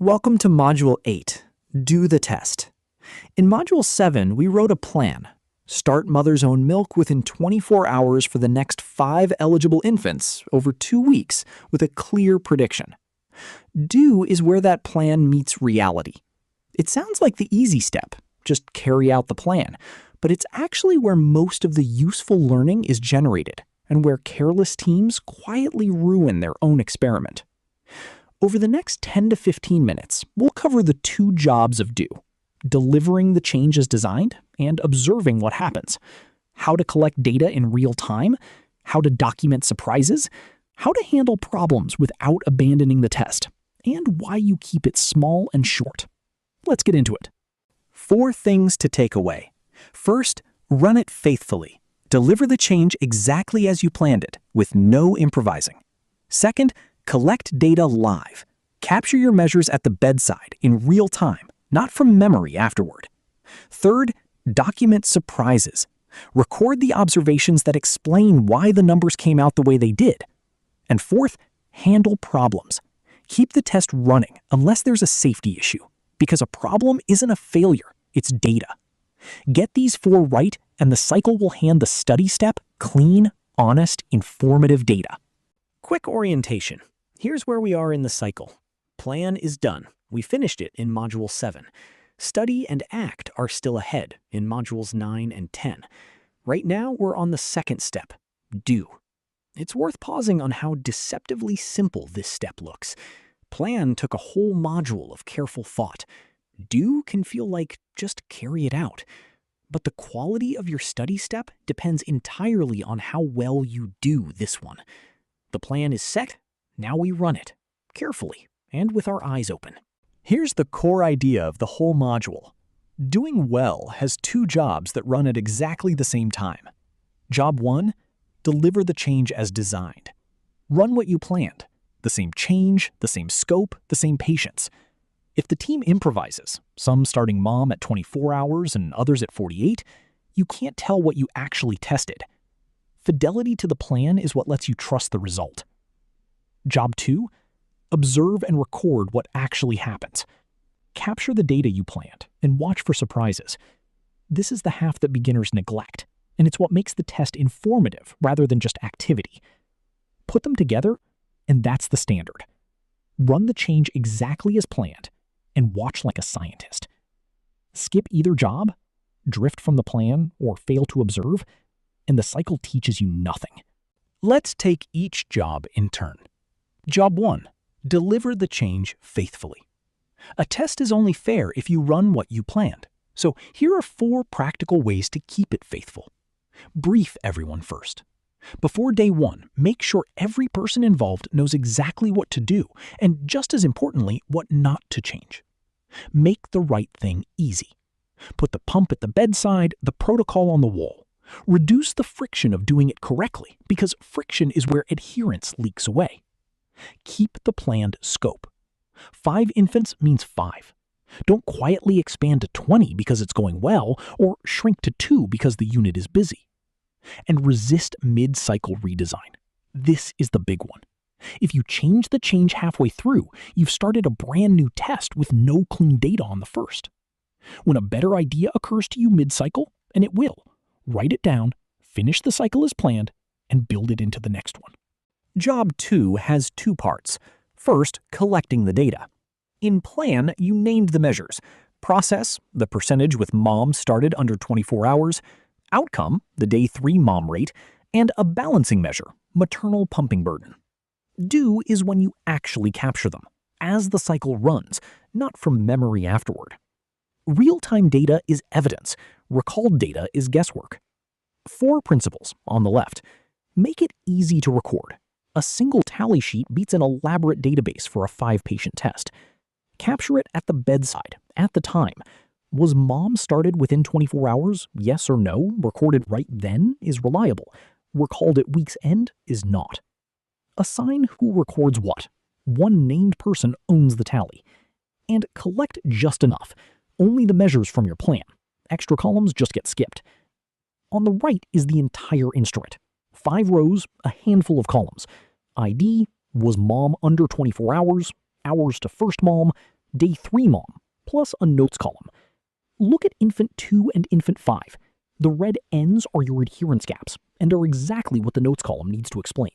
Welcome to Module 8, Do the Test. In Module 7, we wrote a plan. Start mother's own milk within 24 hours for the next 5 eligible infants over 2 weeks with a clear prediction. Do is where that plan meets reality. It sounds like the easy step, just carry out the plan, but it's actually where most of the useful learning is generated and where careless teams quietly ruin their own experiment. Over the next 10 to 15 minutes, we'll cover the 2 jobs of do: delivering the change as designed and observing what happens, how to collect data in real time, how to document surprises, how to handle problems without abandoning the test, and why you keep it small and short. Let's get into it. 4 things to take away. First, run it faithfully. Deliver the change exactly as you planned it, with no improvising. Second, collect data live. Capture your measures at the bedside in real time, not from memory afterward. Third, document surprises. Record the observations that explain why the numbers came out the way they did. And fourth, handle problems. Keep the test running unless there's a safety issue, because a problem isn't a failure, it's data. Get these 4 right, and the cycle will hand the study step clean, honest, informative data. Quick orientation. Here's where we are in the cycle. Plan is done. We finished it in Module 7. Study and act are still ahead in Modules 9 and 10. Right now, we're on the second step, do. It's worth pausing on how deceptively simple this step looks. Plan took a whole module of careful thought. Do can feel like just carry it out. But the quality of your study step depends entirely on how well you do this one. The plan is set. Now we run it, carefully, and with our eyes open. Here's the core idea of the whole module. Doing well has 2 jobs that run at exactly the same time. Job 1, deliver the change as designed. Run what you planned. The same change, the same scope, the same patients. If the team improvises, some starting mom at 24 hours and others at 48, you can't tell what you actually tested. Fidelity to the plan is what lets you trust the result. Job 2, observe and record what actually happens. Capture the data you planned and watch for surprises. This is the half that beginners neglect, and it's what makes the test informative rather than just activity. Put them together, and that's the standard. Run the change exactly as planned and watch like a scientist. Skip either job, drift from the plan, or fail to observe, and the cycle teaches you nothing. Let's take each job in turn. Job 1, deliver the change faithfully. A test is only fair if you run what you planned. So here are 4 practical ways to keep it faithful. Brief everyone first. Before day 1, make sure every person involved knows exactly what to do, and just as importantly, what not to change. Make the right thing easy. Put the pump at the bedside, the protocol on the wall. Reduce the friction of doing it correctly, because friction is where adherence leaks away. Keep the planned scope. 5 infants means 5. Don't quietly expand to 20 because it's going well, or shrink to 2 because the unit is busy. And resist mid-cycle redesign. This is the big one. If you change the change halfway through, you've started a brand new test with no clean data on the first. When a better idea occurs to you mid-cycle, and it will, write it down, finish the cycle as planned, and build it into the next one. Job 2 has 2 parts. First, collecting the data. In plan, you named the measures. Process, the percentage with mom started under 24 hours. Outcome, the day 3 mom rate. And a balancing measure, maternal pumping burden. Do is when you actually capture them, as the cycle runs, not from memory afterward. Real-time data is evidence. Recalled data is guesswork. 4 principles on the left. Make it easy to record. A single tally sheet beats an elaborate database for a 5-patient test. Capture it at the bedside, at the time. Was mom started within 24 hours? Yes or no? Recorded right then is reliable. Recalled at week's end is not. Assign who records what. One named person owns the tally. And collect just enough. Only the measures from your plan. Extra columns just get skipped. On the right is the entire instrument. 5 rows, a handful of columns. ID, was mom under 24 hours, hours to first mom, Day 3 mom, plus a notes column. Look at infant 2 and infant 5. The red ends are your adherence gaps and are exactly what the notes column needs to explain.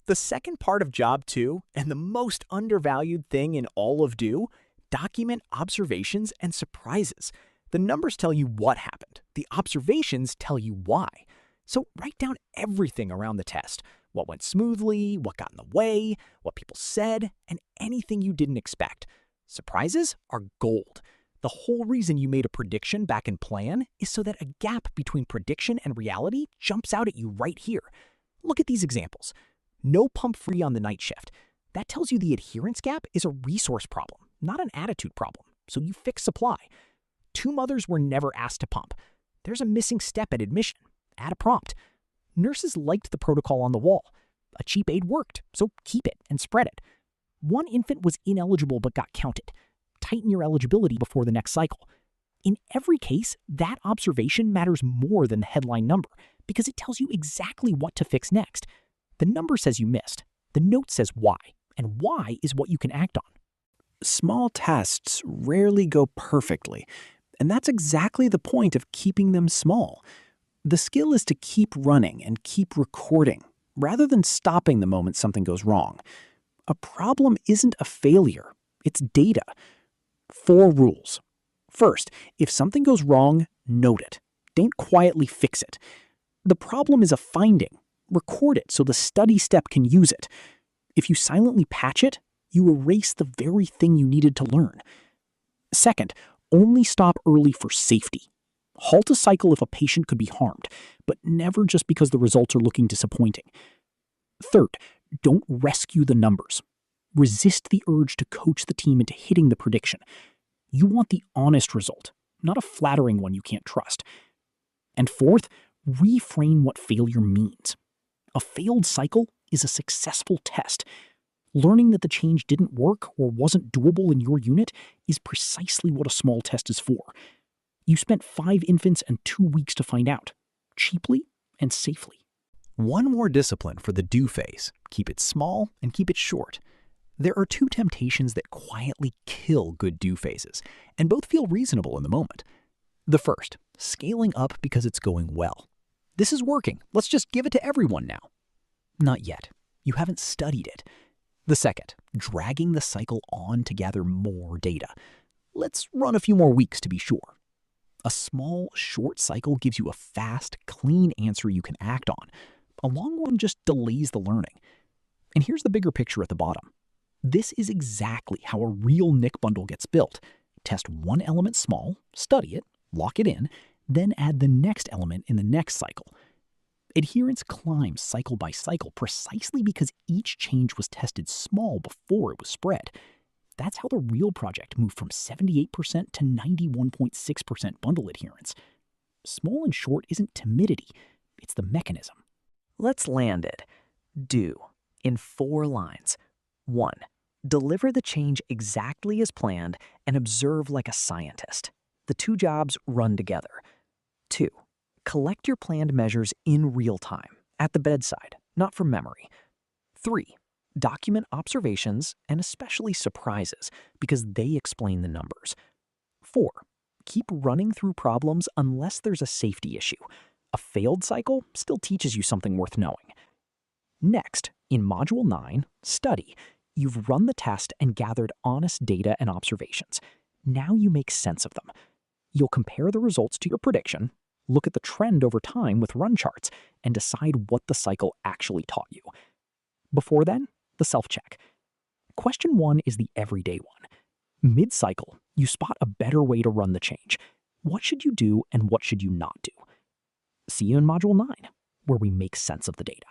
The second part of job 2, and the most undervalued thing in all of Do, document observations and surprises. The numbers tell you what happened. The observations tell you why. So write down everything around the test. What went smoothly, what got in the way, what people said, and anything you didn't expect. Surprises are gold. The whole reason you made a prediction back in plan is so that a gap between prediction and reality jumps out at you right here. Look at these examples. No pump free on the night shift. That tells you the adherence gap is a resource problem, not an attitude problem, so you fix supply. 2 mothers were never asked to pump. There's a missing step at admission. Add a prompt. Nurses liked the protocol on the wall. A cheap aid worked, so keep it and spread it. 1 infant was ineligible but got counted. Tighten your eligibility before the next cycle. In every case, that observation matters more than the headline number because it tells you exactly what to fix next. The number says you missed. The note says why, and why is what you can act on. Small tests rarely go perfectly, and that's exactly the point of keeping them small. The skill is to keep running and keep recording, rather than stopping the moment something goes wrong. A problem isn't a failure, it's data. 4 rules. First, if something goes wrong, note it. Don't quietly fix it. The problem is a finding. Record it so the study step can use it. If you silently patch it, you erase the very thing you needed to learn. Second, only stop early for safety. Halt a cycle if a patient could be harmed, but never just because the results are looking disappointing. Third, don't rescue the numbers. Resist the urge to coach the team into hitting the prediction. You want the honest result, not a flattering one you can't trust. And fourth, reframe what failure means. A failed cycle is a successful test. Learning that the change didn't work or wasn't doable in your unit is precisely what a small test is for. You spent 5 infants and 2 weeks to find out, cheaply and safely. One more discipline for the do phase. Keep it small and keep it short. There are 2 temptations that quietly kill good do phases, and both feel reasonable in the moment. The first, scaling up because it's going well. This is working. Let's just give it to everyone now. Not yet. You haven't studied it. The second, dragging the cycle on to gather more data. Let's run a few more weeks to be sure. A small, short cycle gives you a fast, clean answer you can act on. A long one just delays the learning. And here's the bigger picture at the bottom. This is exactly how a real NIC bundle gets built. Test one element small, study it, lock it in, then add the next element in the next cycle. Adherence climbs cycle by cycle precisely because each change was tested small before it was spread. That's how the real project moved from 78% to 91.6% bundle adherence. Small and short isn't timidity, it's the mechanism. Let's land it. Do, in 4 lines. 1. Deliver the change exactly as planned and observe like a scientist. The 2 jobs run together. 2. Collect your planned measures in real time, at the bedside, not from memory. 3. Document observations and especially surprises because they explain the numbers. 4. Keep running through problems unless there's a safety issue. A failed cycle still teaches you something worth knowing. Next, in Module 9, Study, you've run the test and gathered honest data and observations. Now you make sense of them. You'll compare the results to your prediction, look at the trend over time with run charts, and decide what the cycle actually taught you. Before then, the self-check. Question 1 is the everyday one. Mid-cycle, you spot a better way to run the change. What should you do and what should you not do? See you in Module 9, where we make sense of the data.